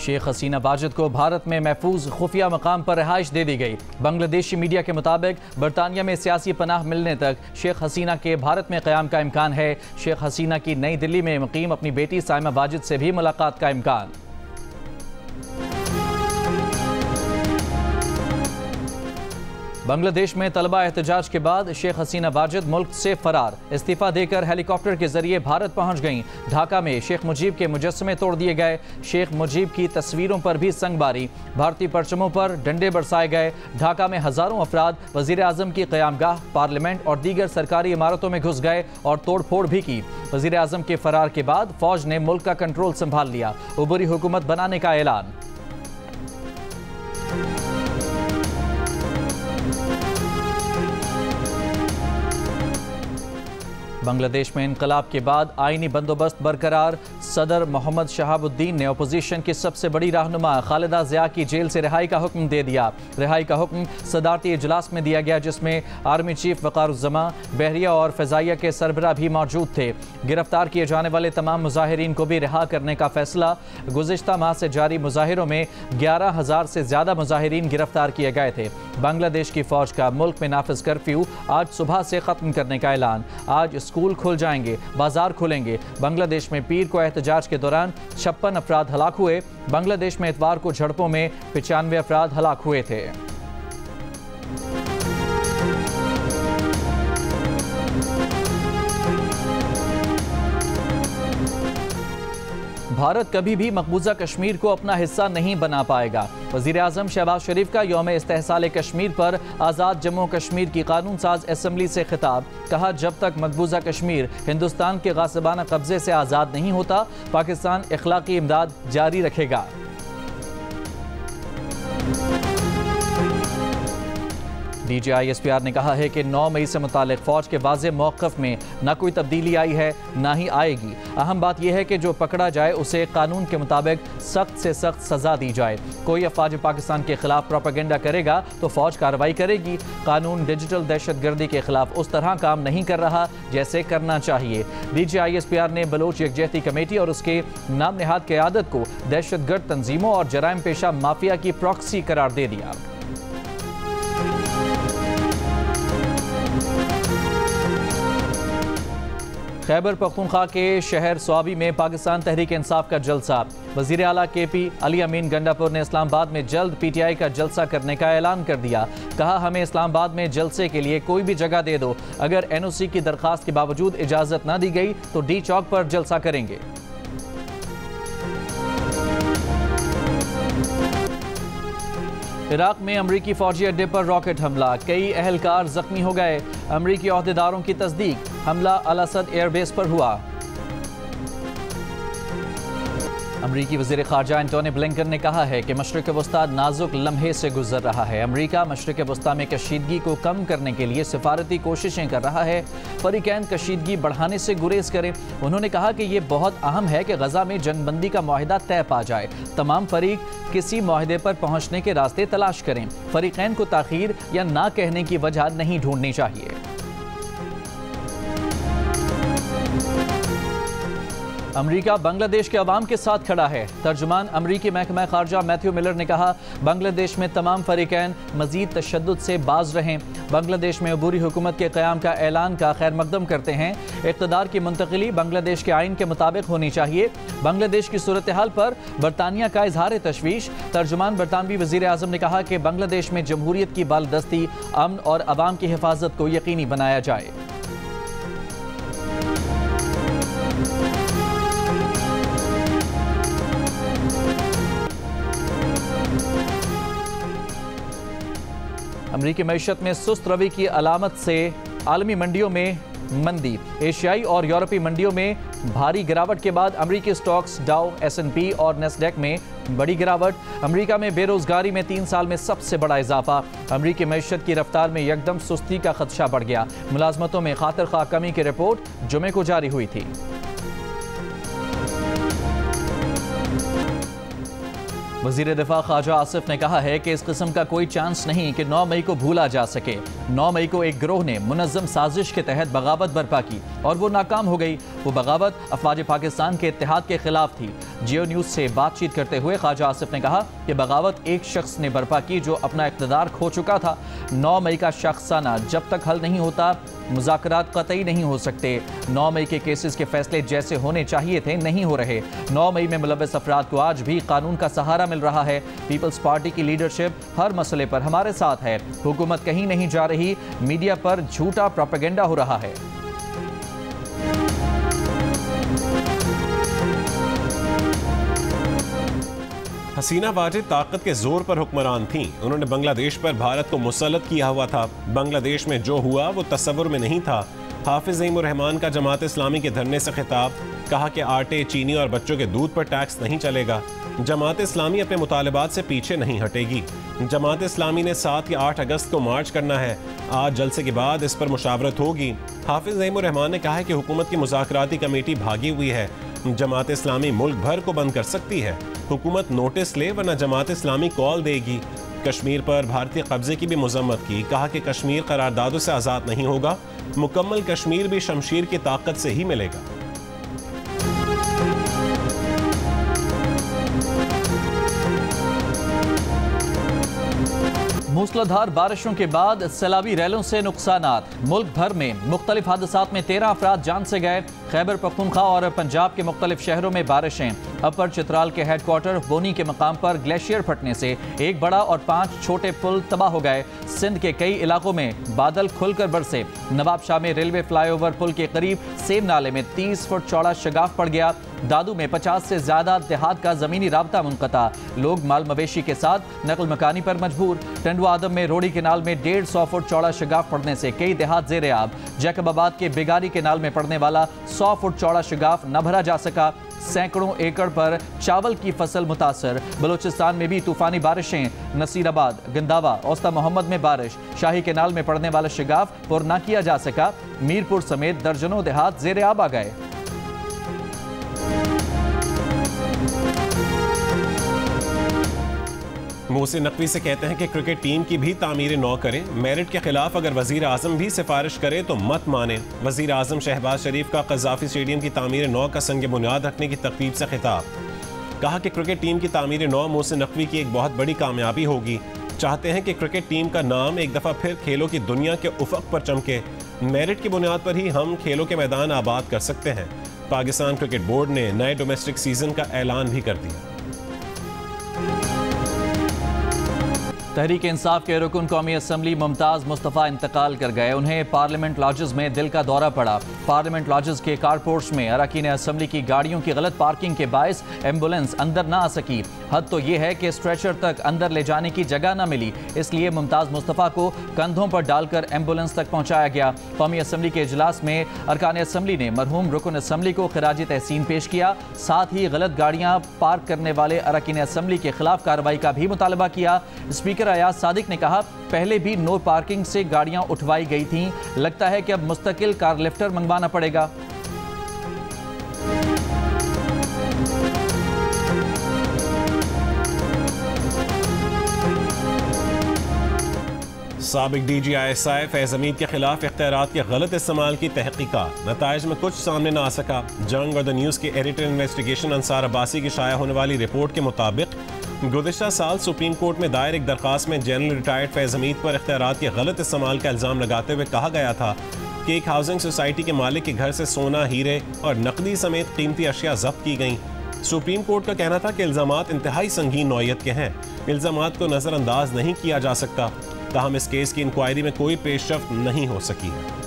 शेख हसीना वाजिद को भारत में महफूज खुफिया मकाम पर रिहाइश दे दी गई। बांग्लादेशी मीडिया के मुताबिक बरतानिया में सियासी पनाह मिलने तक शेख हसीना के भारत में क़याम का इम्कान है। शेख हसीना की नई दिल्ली में मुकीम अपनी बेटी साइमा वाजिद से भी मुलाकात का इम्कान। बांग्लादेश में तलबा एहतजाज के बाद शेख हसीना वाजिद मुल्क से फरार। इस्तीफा देकर हेलीकॉप्टर के जरिए भारत पहुंच गईं। ढाका में शेख मुजीब के मुजस्समे तोड़ दिए गए। शेख मुजीब की तस्वीरों पर भी संगबारी। भारतीय परचमों पर डंडे बरसाए गए। ढाका में हजारों अफराद वजीर आजम की क़यामगाह, पार्लियामेंट और दीगर सरकारी इमारतों में घुस गए और तोड़ फोड़ भी की। वजीर आजम के फरार के बाद फौज ने मुल्क का कंट्रोल संभाल लिया। उबरी हुकूमत बनाने का ऐलान। बांग्लादेश में इनकलाब के बाद आईनी बंदोबस्त बरकरार। सदर मोहम्मद शहाबुद्दीन ने अपोजिशन की सबसे बड़ी रहनुमा खालिदा ज़िया की जेल से रिहाई का हुक्म दे दिया। रिहाई का हुक्म सदारती इजलास में दिया गया, जिसमें आर्मी चीफ वक़ारुज़्ज़मा, बहरिया और फ़ज़ाइया के सरबराह भी मौजूद थे। गिरफ्तार किए जाने वाले तमाम मुजाहिरीन को भी रिहा करने का फैसला। गुज़िश्ता माह से जारी मुजाहिरों में 11,000 से ज़्यादा मुजाहिरीन गिरफ्तार किए गए थे। बांग्लादेश की फ़ौज का मुल्क में नाफिज कर्फ्यू आज सुबह से ख़त्म करने का ऐलान। आज स्कूल खुल जाएंगे, बाजार खुलेंगे। बांग्लादेश में पीर को एहतजाज के दौरान 56 अफराद हलाक हुए। बांग्लादेश में इतवार को झड़पों में 95 अफराद हलाक हुए थे। भारत कभी भी मकबूजा कश्मीर को अपना हिस्सा नहीं बना पाएगा। वज़ीर आज़म शहबाज शरीफ का यौम इस्तेहसाल कश्मीर पर आज़ाद जम्मू कश्मीर की कानून साज असम्बली से खिताब। कहा, जब तक मकबूजा कश्मीर हिंदुस्तान के गासिबाना कब्जे से आज़ाद नहीं होता, पाकिस्तान इखलाकी इमदाद जारी रखेगा। DGISPR ने कहा है कि 9 मई से मुतालिक फ़ौज के वाज़े मौक़िफ़ में न कोई तब्दीली आई है, ना ही आएगी। अहम बात यह है कि जो पकड़ा जाए उसे कानून के मुताबिक सख्त से सख्त सज़ा दी जाए। कोई अफ़वाज पाकिस्तान के खिलाफ प्रोपेगेंडा करेगा तो फ़ौज कार्रवाई करेगी। कानून डिजिटल दहशतगर्दी के खिलाफ उस तरह काम नहीं कर रहा जैसे करना चाहिए। DGISPR ने बलोच यकजहती कमेटी और उसके नाम नहाद क़यादत को दहशतगर्द तंजीमों और जराइम पेशा माफिया की प्रॉक्सी करार दे दिया। खैबर पख्तूनख्वा के शहर स्वाबी में पाकिस्तान तहरीक इंसाफ का जलसा। वज़ीर आला KP अली अमीन गंडापुर ने इस्लामाबाद में जल्द PTI का जलसा करने का ऐलान कर दिया। कहा, हमें इस्लामाबाद में जलसे के लिए कोई भी जगह दे दो। अगर NOC की दरख्वास्त के बावजूद इजाज़त न दी गई तो D चौक पर जलसा करेंगे। इराक में अमरीकी फौजी अड्डे पर रॉकेट हमला, कई अहलकार जख्मी हो गए। अमरीकी ओहदेदारों की तस्दीक, हमला अल असद एयरबेस पर हुआ। अमरीकी वज़ीर ख़ारजा एंटोनी ब्लिंकन ने कहा है कि मशरिक़ वस्ता नाजुक लम्हे से गुजर रहा है। अमरीका मशरिक़ वस्ता में कशीदगी को कम करने के लिए सिफारती कोशिशें कर रहा है। फ़रीक़ैन कशीदगी बढ़ाने से गुरेज करें। उन्होंने कहा कि ये बहुत अहम है कि गज़ा में जंगबंदी का मुआहिदा तय पा जाए। तमाम फ़रीक किसी मुआहिदे पर पहुँचने के रास्ते तलाश करें। फ़रीक़ैन को ताख़ीर या ना कहने की वजह नहीं ढूंढनी चाहिए। अमरीका बांग्लादेश के अवाम के साथ खड़ा है। तर्जुमान अमरीकी महकमा ख़ारजा मैथ्यू मिलर ने कहा, बांग्लादेश में तमाम फ़रीक़ैन मज़ीद तशद्दुद से बाज रहें। बांग्लादेश में अबूरी हुकूमत के क़याम का ऐलान का खैर मकदम करते हैं। इक़्तिदार की मुंतकिली बांग्लादेश के आइन के मुताबिक होनी चाहिए। बांग्लादेश की सूरत हाल पर बरतानिया का इजहार तशवीश। तर्जुमान बरतानवी वज़ीर आज़म ने कहा कि बांग्लादेश में जमहूरियत की बालदस्ती, अमन और अवाम की हिफाजत को यकीनी बनाया जाए। अमरीकी मईशत में सुस्त रवि की अलामत से आलमी मंडियों में मंदी। एशियाई और यूरोपीय मंडियों में भारी गिरावट के बाद अमरीकी स्टॉक्स डाउ, S&P और नेस्डैक में बड़ी गिरावट। अमरीका में बेरोजगारी में 3 साल में सबसे बड़ा इजाफा। अमरीकी मईशत की रफ्तार में यकदम सुस्ती का खदशा बढ़ गया। मुलाजमतों में खातिर खा कमी की रिपोर्ट जुमे को जारी हुई थी। वज़ीर दिफा ख्वाजा आसिफ ने कहा है कि इस किस्म का कोई चांस नहीं कि 9 मई को भूला जा सके। 9 मई को एक गिरोह ने मुनज़्ज़म साजिश के तहत बगावत बर्पा की और वो नाकाम हो गई। वो बगावत अफवाज पाकिस्तान के इत्तेहाद के खिलाफ थी। जियो न्यूज़ से बातचीत करते हुए ख्वाजा आसिफ ने कहा कि बगावत एक शख्स ने बर्पा की जो अपना इक़्तिदार खो चुका था। 9 मई का शख्साना जब तक हल नहीं होता मुज़ाकरात कतई नहीं हो सकते। 9 मई के केसेस के फैसले जैसे होने चाहिए थे नहीं हो रहे। 9 मई में मुलव्वस अफराद को आज भी कानून का सहारा मिल रहा है। पीपल्स पार्टी की लीडरशिप हर मसले पर हमारे साथ है। हुकूमत कहीं नहीं जा रही, मीडिया पर झूठा प्रोपेगेंडा हो रहा है। हसीना वाजिद ताकत के जोर पर हुक्मरान थीं। उन्होंने बांग्लादेश पर भारत को मुसल्लत किया हुआ था। बांग्लादेश में जो हुआ वो तस्वुर में नहीं था। हाफिज ज़ईमुर रहमान का जमात इस्लामी के धरने से खिताब, कहा कि आटे, चीनी और बच्चों के दूध पर टैक्स नहीं चलेगा। जमात इस्लामी अपने मुतालबात से पीछे नहीं हटेगी। जमात इस्लामी ने 7 या 8 अगस्त को मार्च करना है। आज जलसे के बाद इस पर मुशावरत होगी। हाफिज ज़ईमुर रहमान ने कहा है कि हुकूमत की मुज़ाकराती कमेटी भागी हुई है। जमात इस्लामी मुल्क भर को बंद कर सकती है। हुकूमत नोटिस ले वरना जमात इस्लामी कॉल देगी। कश्मीर पर भारतीय कब्जे की भी मजम्मत की, कहा कि कश्मीर करारदादों से आज़ाद नहीं होगा। मुकम्मल कश्मीर भी शमशीर की ताकत से ही मिलेगा। मूसलाधार बारिशों के बाद सैलाबी रैलों से नुकसानात। मुल्क भर में मुख्तलिफ हादसात में 13 अफराद जान से गए। खैबर पख्तूनख्वा और पंजाब के मुख्तलिफ शहरों में बारिशें। अपर चित्राल के हेडक्वार्टर बोनी के मकाम पर ग्लेशियर फटने से एक बड़ा और 5 छोटे पुल तबाह हो गए। सिंध के कई इलाकों में बादल खुलकर बरसे। नवाब शाह में रेलवे फ्लाईओवर पुल के करीब सेम नाले में 30 फुट चौड़ा शगाफ पड़ गया। दादू में 50 से ज्यादा देहात का जमीनी राब्ता मुनक़ता। लोग माल मवेशी के साथ नकल मकानी पर मजबूर। टंडवा आदम में रोड़ी केनाल में 150 फुट चौड़ा शगाफ पड़ने से कई देहात जेर आब। जैकबाबाद के बिगारी केनाल में पड़ने वाला 100 फुट चौड़ा शगाफ न भरा जा सका। सैकड़ों एकड़ पर चावल की फसल मुतासर। बलूचिस्तान में भी तूफानी बारिशें। नसीराबाद, गंदावा, औस्ता मोहम्मद में बारिश। शाही केनाल में पड़ने वाला शगाफ पुर न किया जा सका। मीरपुर समेत दर्जनों देहात जेर आब आ गए। मोहसिन नकवी से कहते हैं कि क्रिकेट टीम की भी तामीर नौ करें। मेरिट के खिलाफ अगर वजीर आजम भी सिफारिश करे तो मत माने। वजीर आजम शहबाज शरीफ का क़ज़ाफ़ी स्टेडियम की तामीर नौ का संग बुनियाद रखने की तकरीब से खिताब, कहा कि क्रिकेट टीम की तामीर नौ मोहसिन नकवी की एक बहुत बड़ी कामयाबी होगी। चाहते हैं कि क्रिकेट टीम का नाम एक दफ़ा फिर खेलों की दुनिया के उफ़क़ पर चमके। मेरिट की बुनियाद पर ही हम खेलों के मैदान आबाद कर सकते हैं। पाकिस्तान क्रिकेट बोर्ड ने नए डोमेस्टिक सीजन का ऐलान भी कर दिया। तहरीक इंसाफ के रुकन कौमी असम्बली मुमताज़ मुस्तफ़ा इंतकाल कर गए। उन्हें पार्लियामेंट लॉजेस में दिल का दौरा पड़ा। पार्लियामेंट लॉजेस के कारपोर्ट्स में अरकान असम्बली की गाड़ियों की गलत पार्किंग के बायस एम्बुलेंस अंदर ना आ सकी। हद तो ये है कि स्ट्रेचर तक अंदर ले जाने की जगह न मिली, इसलिए मुमताज़ मुस्तफ़ा को कंधों पर डालकर एम्बुलेंस तक पहुँचाया गया। कौमी असम्बली के इजलास में अरकान असम्बली ने मरहूम रुकन असम्बली को खिराजी तहसीन पेश किया। साथ ही गलत गाड़ियाँ पार्क करने वाले अरकान असम्बली के खिलाफ कार्रवाई का भी मुतालबा किया। स्पीकर अयाज सादिक ने कहा, पहले भी नो पार्किंग से गाड़ियां उठवाई गई थीं, लगता है कि अब मुस्तकिल कार लिफ्टर मंगवाना पड़ेगा। साबिक DGI फैज़ हमीद के खिलाफ इख्तियारात के गलत इस्तेमाल की तहकीकात, नताइज में कुछ सामने ना आ सका। जंग और द न्यूज़ के एडिटर इन्वेस्टिगेशन अंसार अब्बासी की शाया होने वाली रिपोर्ट के मुताबिक गुज़िश्ता साल सुप्रीम कोर्ट में दायर एक दरखास्त में जनरल रिटायर्ड फैज़ हमीद पर इख्तियारात के गलत इस्तेमाल का इल्ज़ाम लगाते हुए कहा गया था कि एक हाउसिंग सोसाइटी के मालिक के घर से सोना, हीरे और नकदी समेत कीमती अशिया जब्त की गईं। सुप्रीम कोर्ट का कहना था कि इल्ज़ामात इंतहाई संगीन नौइयत के हैं, इल्ज़ामात को नज़रअंदाज नहीं किया जा सकता। ताहम इस केस की इंक्वायरी में कोई पेशरफ्त नहीं हो सकी है।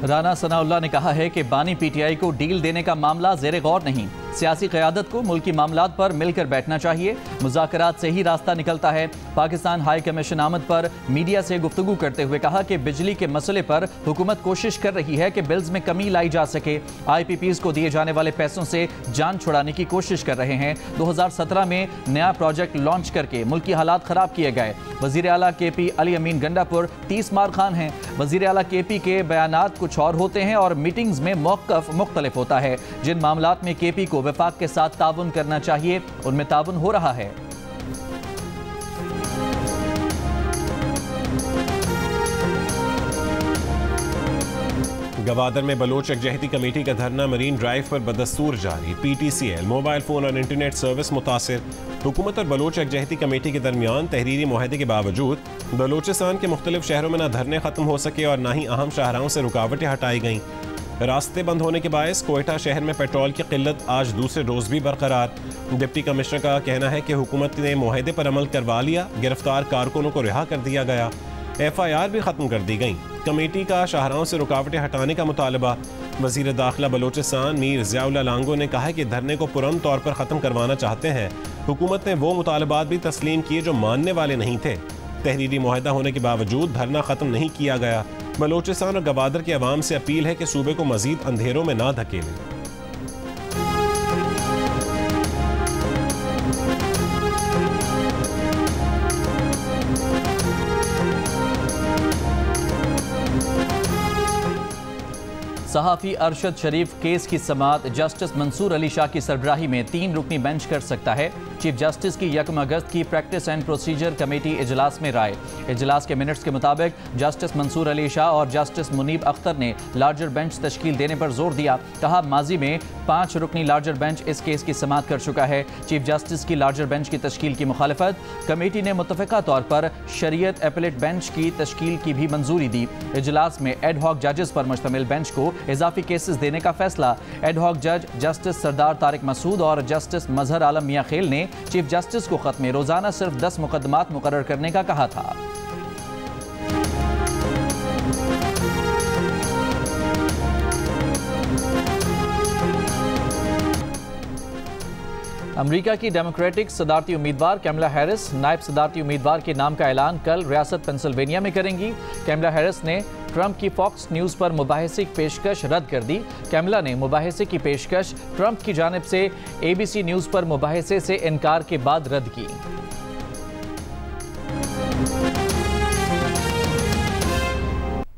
राना सनाउल्लाह ने कहा है कि बानी PTI को डील देने का मामला ज़ेरे गौर नहीं। सियासी क़यादत को मुल्की मामलात पर मिलकर बैठना चाहिए। मुज़ाकरात से ही रास्ता निकलता है। पाकिस्तान हाई कमीशन आमद पर मीडिया से गुफ्तगू करते हुए कहा कि बिजली के मसले पर हुकूमत कोशिश कर रही है कि बिल्स में कमी लाई जा सके। IPPs को दिए जाने वाले पैसों से जान छुड़ाने की कोशिश कर रहे हैं। 2017 में नया प्रोजेक्ट लॉन्च करके मुल्की हालात ख़राब किए गए। वज़ीर आला KP अली अमीन गंडापुर 30 मार खान हैं। वज़ीर आला KP के बयानात कुछ और होते हैं और मीटिंग्स में मौक़िफ़ मुख्तलिफ होता है। जिन मामलात में KP को को वफाक के साथ ताउन करना चाहिए, उनमें ताउन हो रहा है। गवादर में बलोच यकजहती कमेटी का धरना मरीन ड्राइव पर बदस्तूर जारी। PTCL मोबाइल फ़ोन और इंटरनेट सर्विस मुतासिर। हुकूमत और बलोच यकजहती कमेटी के दरमियान तहरीरी मुआहदे के बावजूद बलोचिस्तान के मुख्तलिफ शहरों में न धरने ख़त्म हो सके और न ही अहम शाहराहों से रुकावटें हटाई गईं। रास्ते बंद होने के बायस कोयटा शहर में पेट्रोल की किल्लत आज दूसरे रोज़ भी बरकरार। डिप्टी कमिश्नर का कहना है कि हुकूमत ने मुआहदे पर अमल करवा लिया, गिरफ्तार कारकुनों को रिहा कर दिया गया, FIR भी ख़त्म कर दी गई। कमेटी का शाहराहों से रुकावटें हटाने का मुतालबा। वज़ीर दाखिला बलोचिस्तान मीर ज़ियाउल्लाह लांगो ने कहा कि धरने को पुरअमन तौर पर ख़त्म करवाना चाहते हैं। हुकूमत ने वो मुतालबात भी तस्लीम किए जो मानने वाले नहीं थे। तहरीरी मुआहदा होने के बावजूद धरना ख़त्म नहीं किया गया। बलोचिस्तान और गवादर के अवाम से अपील है कि सूबे को मज़ीद अंधेरों में ना धकेलें। सहाफ़ी अरशद शरीफ केस की समाअत जस्टिस मंसूर अली शाह की सरबराही में 3 रुकनी बेंच कर सकता है। चीफ जस्टिस की 1 अगस्त की प्रैक्टिस एंड प्रोसीजर कमेटी इजलास में राय। इजलास के मिनट्स के मुताबिक जस्टिस मंसूर अली शाह और जस्टिस मुनीब अख्तर ने लार्जर बेंच तश्कील देने पर जोर दिया। कहा माजी में 5 रुकनी लार्जर बेंच इस केस की समाअत कर चुका है। चीफ जस्टिस की लार्जर बेंच की तश्कील की मुखालफत। कमेटी ने मुतफ़िका तौर पर शरीयत एपलेट बेंच की तश्कील की भी मंजूरी दी। इजलास में एड हॉक जजेस पर मुश्तमिल बेंच को इजाफी केसेस देने का फैसला। एड हॉक जज जस्टिस सरदार तारिक मसूद और जस्टिस मजहर आलम मियां खेल ने चीफ जस्टिस को खत में रोजाना सिर्फ 10 मुकदमात मुकर्रर करने का कहा था। अमेरिका की डेमोक्रेटिक सदारती उम्मीदवार कैमला हैरिस नायब सदारती उम्मीदवार के नाम का ऐलान कल रियासत पेंसिल्वेनिया में करेंगी। कैमला हैरिस ने ट्रंप की फॉक्स न्यूज़ पर मुबाहिसे की पेशकश रद्द कर दी। कैमला ने मुबाहिसे की पेशकश ट्रंप की जानिब से ABC न्यूज़ पर मुबाहिसे से इनकार के बाद रद्द की।